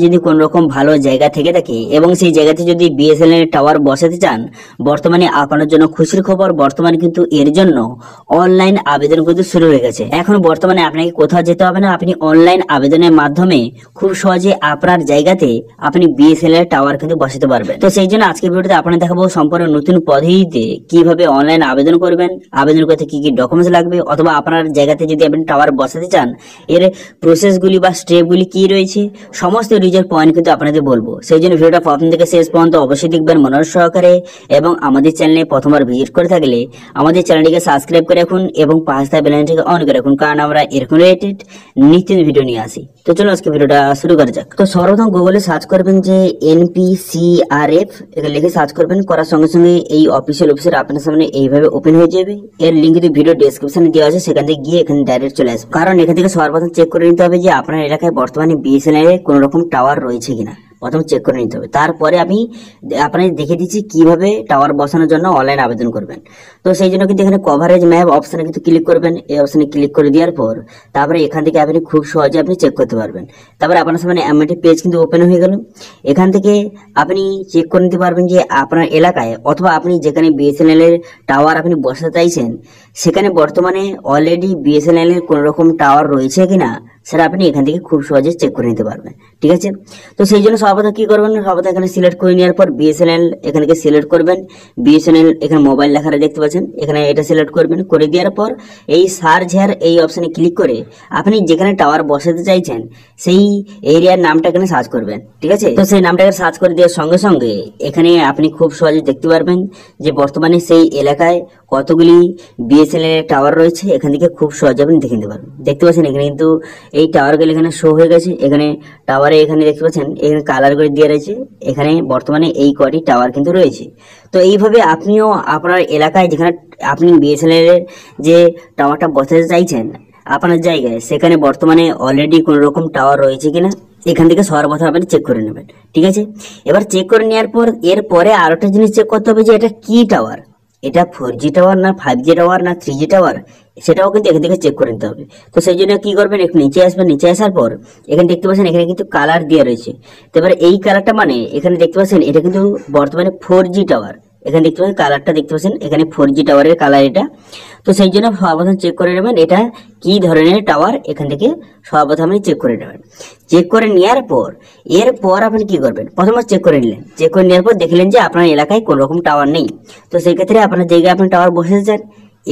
যদি কোন রকম ভালো জায়গা থেকে থাকে এবং সেই জায়গাতে যদি বিএসএনএল টাওয়ার বসাতে চান, বর্তমানে আপনার জন্য খুশির খবর, বর্তমানে কিন্তু এর জন্য অনলাইন আবেদন কিন্তু শুরু হয়ে গেছে। এখন বর্তমানে আপনাকে কোথাও যেতে হবে না, আপনি অনলাইন আবেদনের মাধ্যমে খুব সহজে আপনার জায়গাতে আপনি বিএসএনএল টাওয়ার কিন্তু বসাতে পারবেন। তো সেই জন্য আজকের ভিডিওতে আপনাদের দেখাবো সম্পূর্ণ নতুন পদ্ধতিতে কিভাবে অনলাইন আবেদন করবেন, আবেদন করতে কি কি ডকুমেন্টস লাগবে, অথবা আপনার জায়গাতে যদি আপনি টাওয়ার বসাতে চান এর প্রসেসগুলি বা স্টেপগুলি কি রয়েছে, সমস্ত রিজার্ভ পয়েন্ট কিন্তু আপনাদের বলবো। সেই জন্য ভিডিওটা প্রথম থেকে শেষ পর্যন্ত অবশ্যই দেখবেন মনোযোগ সহকারে, এবং আমাদের চ্যানেলে প্রথমবার ভিজিট করে থাকলে আমাদের চ্যানেলটিকে সাবস্ক্রাইব করে রাখুন এবং পাশে থাকা বেল আইকনটিকে অন করে রাখুন, কারণ আমরা এরকম রিলেটেড নিত্য ভিডিও নিয়ে আসি। তো চলো আজকে ভিডিওটা শুরু করা যাক। তো সর্বপ্রথম গুগলে সার্চ করবেন যে NPCRF, এখানে লিখে সার্চ করবেন, করার সঙ্গে সঙ্গে এই অফিসিয়াল ওয়েবসাইট আপনার সামনে এইভাবে ওপেন হয়ে যাবে। এর লিঙ্ক কিন্তু ভিডিও ডেসক্রিপশনে দেওয়া আছে, সেখান থেকে গিয়ে এখানে ডাইরেক্ট চলে আসবে। কারণ এখান থেকে সর্বপ্রথম চেক করে নিতে হবে যে আপনার এলাকায় বর্তমানে বিএসএনএল এর কোনো রকম টাওয়ার রয়েছে কিনা, প্রথম চেক করে নিতে হবে। তারপরে আমি আপনাদের দেখে দিচ্ছি কিভাবে টাওয়ার বসানোর জন্য অনলাইন আবেদন করবেন। তো সেই জন্য কিন্তু এখানে কভারেজ ম্যাপ অপশনে কিন্তু ক্লিক করবেন। এই অপশনে ক্লিক করে দেওয়ার পর তারপরে এখান থেকে আপনি খুব সহজে আপনি চেক করতে পারবেন। তারপরে আপনার সামনে এমএটি পেজ কিন্তু ওপেন হয়ে গেল। এখান থেকে আপনি চেক করে নিতে পারবেন যে আপনার এলাকায় অথবা আপনি যেখানে বিএসএনএল এর টাওয়ার আপনি বসাতে চাইছেন সেখানে বর্তমানে অলরেডি বিএসএনএল এর কোনো রকম টাওয়ার রয়েছে কিনা সেটা আপনি এখান থেকে খুব সহজে চেক করে নিতে পারবেন। ঠিক আছে, তো সেই জন্য সর্বপ্রথম কি করবেন, সর্বপ্রথম এখানে সিলেক্ট করে নেওয়ার পর বিএসএনএল এখানে সিলেক্ট করবেন। বিএসএনএল এখানে মোবাইল লেখাটা দেখতে পাচ্ছেন, এখানে এটা সিলেক্ট করবেন। করে দেওয়ার পর এই সার্চ হেয়ার এই অপশনে ক্লিক করে আপনি যেখানে টাওয়ার বসাতে চাইছেন সেই এরিয়ার নামটা এখানে সার্চ করবেন। ঠিক আছে, তো সেই নামটাকে সার্চ করে দেওয়ার সঙ্গে সঙ্গে এখানে আপনি খুব সহজে দেখতে পারবেন যে বর্তমানে সেই এলাকায় কতগুলি বিএসএনএল এর টাওয়ার রয়েছে। এখান থেকে খুব সহজে আপনি দেখে নিতে পারবেন। দেখতে পাচ্ছেন এখানে কিন্তু এই টাওয়ারগুলো এখানে শো হয়ে গেছে। এখানে টাওয়ারে এখানে দেখতে পাচ্ছেন এখানে কালার করে দিয়ে রয়েছে, এখানে বর্তমানে এই কটি টাওয়ার কিন্তু রয়েছে। তো এইভাবে আপনিও আপনার এলাকায় যেখানে আপনি বিএসএনএল এর যে টাওয়ারটা বসাতে চাইছেন আপনার জায়গায়, সেখানে বর্তমানে অলরেডি কোন রকম টাওয়ার রয়েছে কিনা এখান থেকে সর্বপ্রথম আপনি চেক করে নেবেন। ঠিক আছে, এবার চেক করে নেওয়ার পর এরপরে আরো একটা জিনিস চেক করতে হবে যে এটা কি টাওয়ার, এটা 4G টাওয়ার না 5G টাওয়ার না 3G টাওয়ার, সেটাও কিন্তু এখান থেকে চেক করে নিতে হবে। তো সেই জন্য কি করবেন, একটু নিচে আসবেন। নিচে আসার পর এখানে দেখতে পাচ্ছেন এখানে কিন্তু কালার দেওয়া রয়েছে। তো এবার এই কালারটা মানে এখানে দেখতে পাচ্ছেন এটা কিন্তু বর্তমানে 4G টাওয়ার। এখানে দেখতে পাচ্ছেন কালারটা দেখতে পাচ্ছেন এখানে 4G টাওয়ারের কালার এটা। তো সেই জন্য সর্বপ্রথম চেক করে নেবেন এটা কি ধরনের টাওয়ার, এখান থেকে সর্বপ্রথম আপনি চেক করে নেবেন। চেক করে নেওয়ার পর এরপর আপনি কি করবেন, প্রথমে চেক করে নিলেন, চেক করে নেওয়ার পর দেখলেন যে আপনার এলাকায় কোনো রকম টাওয়ার নেই। তো সেই ক্ষেত্রে আপনার জায়গায় আপনি টাওয়ার বসাতে চান,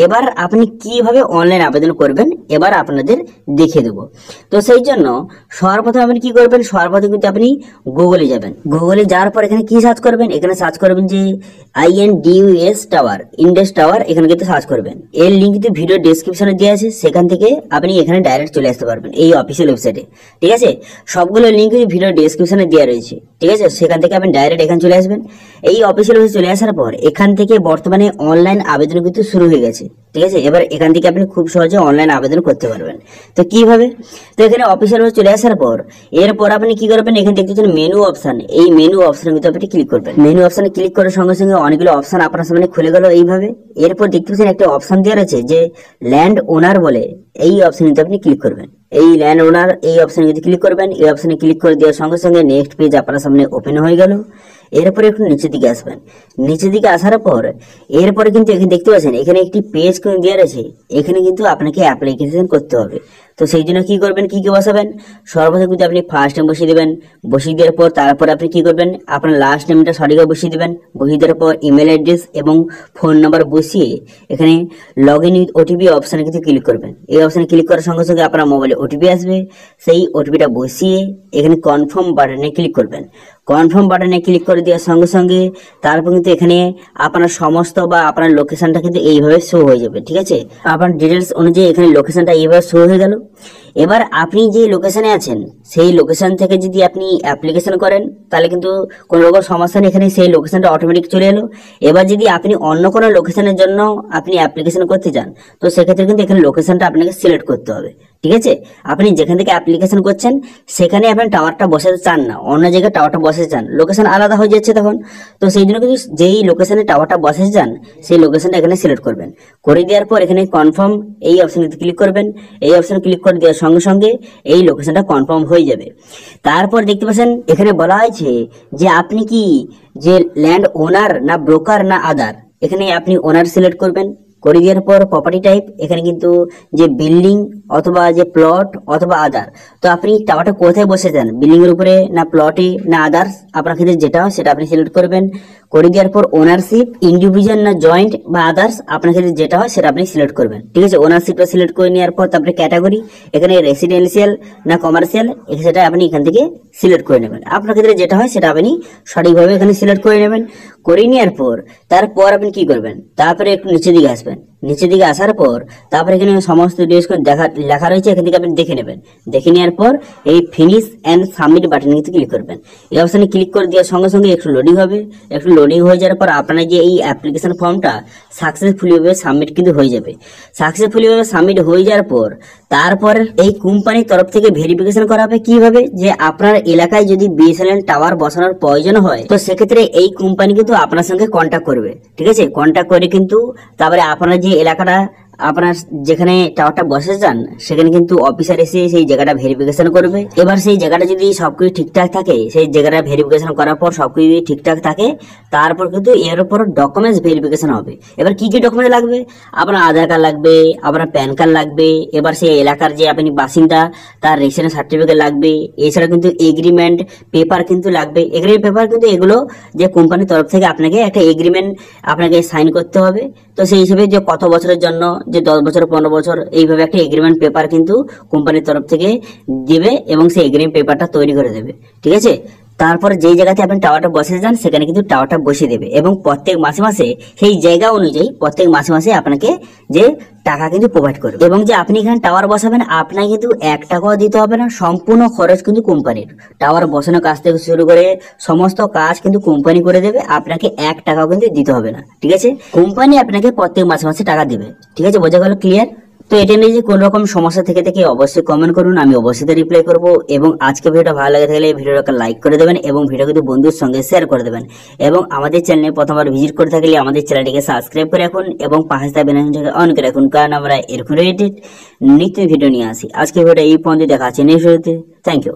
এবার আপনি কিভাবে অনলাইন আবেদন করবেন এবার আপনাদের দেখিয়ে দেবো। তো সেই জন্য সর্বপ্রথম আপনি কি করবেন, সর্বপ্রথম কিন্তু আপনি গুগলে যাবেন। গুগলে যাওয়ার পর এখানে কি সার্চ করবেন, এখানে সার্চ করবেন যে INDUS টাওয়ার, ইন্ডাস টাওয়ার, এখানে কিন্তু সার্চ করবেন। এর লিঙ্ক কিন্তু ভিডিও ডেসক্রিপশনে দেওয়া আছে, সেখান থেকে আপনি এখানে ডাইরেক্ট চলে আসতে পারবেন এই অফিসিয়াল ওয়েবসাইটে। ঠিক আছে, সবগুলো লিঙ্ক ভিডিও ডেসক্রিপশনে দেওয়া রয়েছে। ঠিক আছে, সেখান থেকে আপনি ডাইরেক্ট এখানে চলে আসবেন। এই অফিসিয়াল ওয়েবসাইটে চলে আসার পর এখান থেকে বর্তমানে অনলাইন আবেদন কিন্তু শুরু হয়ে গেছে। ঠিক আছে, এবার এখান থেকে আপনি খুব সহজে অনলাইন আবেদন করতে পারবেন। তো কিভাবে, তো এখানে অফিসিয়াল ওয়েবসাইটে চলে আসার পর এরপর আপনি কি করবেন, এখানে দেখতে পাচ্ছেন মেনু অপশন, এই মেনু অপশনের ভিতরে আপনি ক্লিক করবেন। মেনু অপশনে ক্লিক করার সঙ্গে সঙ্গে অনেকগুলো অপশন আপনার সামনে খুলে গেল এইভাবে। এরপর দেখতে পাচ্ছেন একটা অপশন দেওয়া রয়েছে যে ল্যান্ড ওনার বলে, এই অপশনে আপনি ক্লিক করবেন। এই ল্যান্ড ওনার এই অপশনে যদি ক্লিক করবেন, এই অপশনে ক্লিক করে দেওয়ার সঙ্গে সঙ্গে নেক্সট পেজ আপনার সামনে ওপেন হয়ে গেল। এরপরে একটু নিচের দিকে আসবেন। নিচের দিকে আসার পর এরপরে কিন্তু এখানে দেখতে পাচ্ছেন এখানে একটি পেজ কিন্তু দেওয়া রয়েছে, এখানে কিন্তু আপনাকে অ্যাপ্লিকেশন করতে হবে। তো সেই জন্য কি করবেন, কি কি বসাবেন, সর্বপ্রথম কিন্তু আপনি ফার্স্ট নেম বসিয়ে দেবেন। বসিয়ে দেওয়ার পর তারপর আপনি কি করবেন, আপনার লাস্ট নেমটা সঠিকভাবে বসিয়ে দেবেন। বসিয়ে দেওয়ার পর ইমেল অ্যাড্রেস এবং ফোন নাম্বার বসিয়ে এখানে লগ ইন উইথ ওটিপি অপশানে কিন্তু ক্লিক করবেন। এই অপশানে ক্লিক করার সঙ্গে সঙ্গে আপনার মোবাইলে ওটিপি আসবে, সেই ওটিপিটা বসিয়ে এখানে কনফার্ম বাটনে ক্লিক করবেন। কনফার্ম বাটনে ক্লিক করে দেওয়ার সঙ্গে সঙ্গে তারপর কিন্তু এখানে আপনার সমস্ত বা আপনার লোকেশনটা কিন্তু এইভাবে শো হয়ে যাবে। ঠিক আছে, আপনার ডিটেলস অনুযায়ী এখানে লোকেশনটা এইভাবে শো হয়ে গেল। এবার আপনি যে লোকেশনে আছেন সেই লোকেশন থেকে যদি আপনি অ্যাপ্লিকেশন করেন তাহলে কিন্তু কোনো রকম সমস্যা নেই, এখানে সেই লোকেশনটা অটোমেটিক চলে এলো। এবার যদি আপনি অন্য কোনো লোকেশনের জন্য আপনি অ্যাপ্লিকেশন করতে চান তো সেক্ষেত্রে কিন্তু এখানে লোকেশনটা আপনাকে সিলেক্ট করতে হবে। ঠিক আছে, আপনি যেখান থেকে অ্যাপ্লিকেশন করছেন সেখানে আপনি টাওয়ারটা বসাতে চান না, অন্য জায়গায় টাওয়ারটা বসাতে চান, লোকেশন আলাদা হয়ে যাচ্ছে তখন। তো সেই জন্য কিন্তু যেই লোকেশনে টাওয়ারটা বসাতে চান সেই লোকেশনটা এখানে সিলেক্ট করবেন। করে দেওয়ার পর এখানে কনফার্ম এই অপশনে ক্লিক করবেন। এই অপশনে ক্লিক করে দেওয়ার সঙ্গে সঙ্গে এই লোকেশনটা কনফার্ম হয়ে যাবে। তারপর দেখতে পাচ্ছেন এখানে বলা হয়েছে যে আপনি কি যে ল্যান্ড ওনার না ব্রোকার না আদার, এখানে আপনি ওনার সিলেক্ট করবেন। করে দেওয়ার পর প্রপার্টি টাইপ এখানে কিন্তু যে বিল্ডিং অথবা যে প্লট অথবা আদার, তো আপনি টাওয়ারটা কোথায় বসে চান, বিল্ডিং এর উপরে না প্লটে না আদার্স, আপনার ক্ষেত্রে যেটা হয় সেটা আপনি সিলেক্ট করবেন। করে দেওয়ার পর ওনারশিপ ইন্ডিভিজুয়াল না জয়েন্ট বা আদার্স, আপনার ক্ষেত্রে যেটা হয় সেটা আপনি সিলেক্ট করবেন। ঠিক আছে, ওনারশিপটা সিলেক্ট করে নেওয়ার পর তারপরে ক্যাটাগরি এখানে রেসিডেন্সিয়াল না কমার্শিয়াল, সেটা আপনি এখান থেকে সিলেক্ট করে নেবেন। আপনার ক্ষেত্রে যেটা হয় সেটা আপনি সঠিকভাবে এখানে সিলেক্ট করে নেবেন। করে নেওয়ার পর তারপর আপনি কি করবেন, তারপরে একটু নিচের দিকে আসবেন। নিচের দিকে আসার পর তারপরে এখানে সমস্ত ডিটেলস লেখা রয়েছে, এখান থেকে আপনি দেখে নেবেন। দেখে নেওয়ার পর এই ফিনিশ অ্যান্ড সাবমিট বাটনে কিন্তু ক্লিক করবেন। এই অপশনে ক্লিক করে দেওয়ার সঙ্গে সঙ্গে একটু লোডিং হবে। একটু লোডিং হয়ে যাওয়ার পর আপনার যে এই অ্যাপ্লিকেশন ফর্মটা সাকসেসফুলি ভাবে সাবমিট কিন্তু হয়ে যাবে। সাকসেসফুলি ভাবে সাবমিট হয়ে যাওয়ার পর তারপর এই কোম্পানির তরফ থেকে ভেরিফিকেশন করা হবে কিভাবে, যে আপনার এলাকায় যদি বিএসএনএল টাওয়ার বসানোর প্রয়োজন হয় তো সেক্ষেত্রে এই কোম্পানি কিন্তু আপনার সঙ্গে কন্ট্যাক্ট করবে। ঠিক আছে, কন্ট্যাক্ট করে কিন্তু তারপরে আপনার যে এলাকাটা আপনার যেখানে টাওয়ারটা বসে যান সেখানে কিন্তু অফিসার এসে সেই জায়গাটা ভেরিফিকেশন করবে। এবার সেই জায়গাটা যদি সবকিছু ঠিকঠাক থাকে, সেই জায়গাটা ভেরিফিকেশন করার পর সবকিছু যদি ঠিকঠাক থাকে তারপর কিন্তু এর উপর ডকুমেন্টস ভেরিফিকেশন হবে। এবার কি কি ডকুমেন্ট লাগবে, আপনার আধার কার্ড লাগবে, আপনার প্যান কার্ড লাগবে, এবার সেই এলাকার যে আপনি বাসিন্দা তার রেজিস্ট্রেশন সার্টিফিকেট লাগবে, এছাড়া কিন্তু এগ্রিমেন্ট পেপার কিন্তু লাগবে। এগ্রিমেন্ট পেপার কিন্তু এগুলো যে কোম্পানির তরফ থেকে আপনাকে একটা এগ্রিমেন্ট আপনাকে সাইন করতে হবে। তো সেই হিসেবে যে কত বছরের জন্য, যে 10 বছর 15 বছর, এইভাবে একটা এগ্রিমেন্ট পেপার কিন্তু কোম্পানির তরফ থেকে দিবে এবং সেই এগ্রিমেন্ট পেপারটা তৈরি করে দেবে। ঠিক আছে, তারপর যেই জায়গাতে আপনি টাওয়ারটা বসে যান সেখানে কিন্তু টাওয়ারটা বসিয়ে দেবে এবং প্রত্যেক মাসে মাসে সেই জায়গা অনুযায়ী প্রত্যেক মাসে মাসে আপনাকে যে টাকা কিন্তু প্রোভাইড করবে। এবং যে আপনি এখানে টাওয়ার বসাবেন আপনাকে কিন্তু 1 টাকাও দিতে হবে না, সম্পূর্ণ খরচ কিন্তু কোম্পানির। টাওয়ার বসানোর কাজ থেকে শুরু করে সমস্ত কাজ কিন্তু কোম্পানি করে দেবে, আপনাকে 1 টাকাও কিন্তু দিতে হবে না। ঠিক আছে, কোম্পানি আপনাকে প্রত্যেক মাসে মাসে টাকা দেবে। ঠিক আছে, বোঝা গেল, ক্লিয়ার? তো এটা নিয়ে যে কোনো রকম সমস্যা থেকে অবশ্যই কমেন্ট করুন, আমি অবশ্যই রিপ্লাই করব। এবং আজকে ভিডিওটা ভালো লাগে থাকলে ভিডিওটাকে লাইক করে দেবেন এবং ভিডিও কিন্তু বন্ধুর সঙ্গে শেয়ার করে দেবেন। এবং আমাদের চ্যানেলে প্রথমবার ভিজিট করে থাকলে আমাদের চ্যানেলটিকে সাবস্ক্রাইব করে রাখুন এবং পাশে থাকা বেল আইকনটাকে অন করে রাখুন, কারণ আমরা এরকম রিলেটেড নিত্য ভিডিও নিয়ে আসি। আজকে ভিডিওটা এই পর্যন্ত, দেখা আছে নেক্সট ভিডিওতে। Thank you.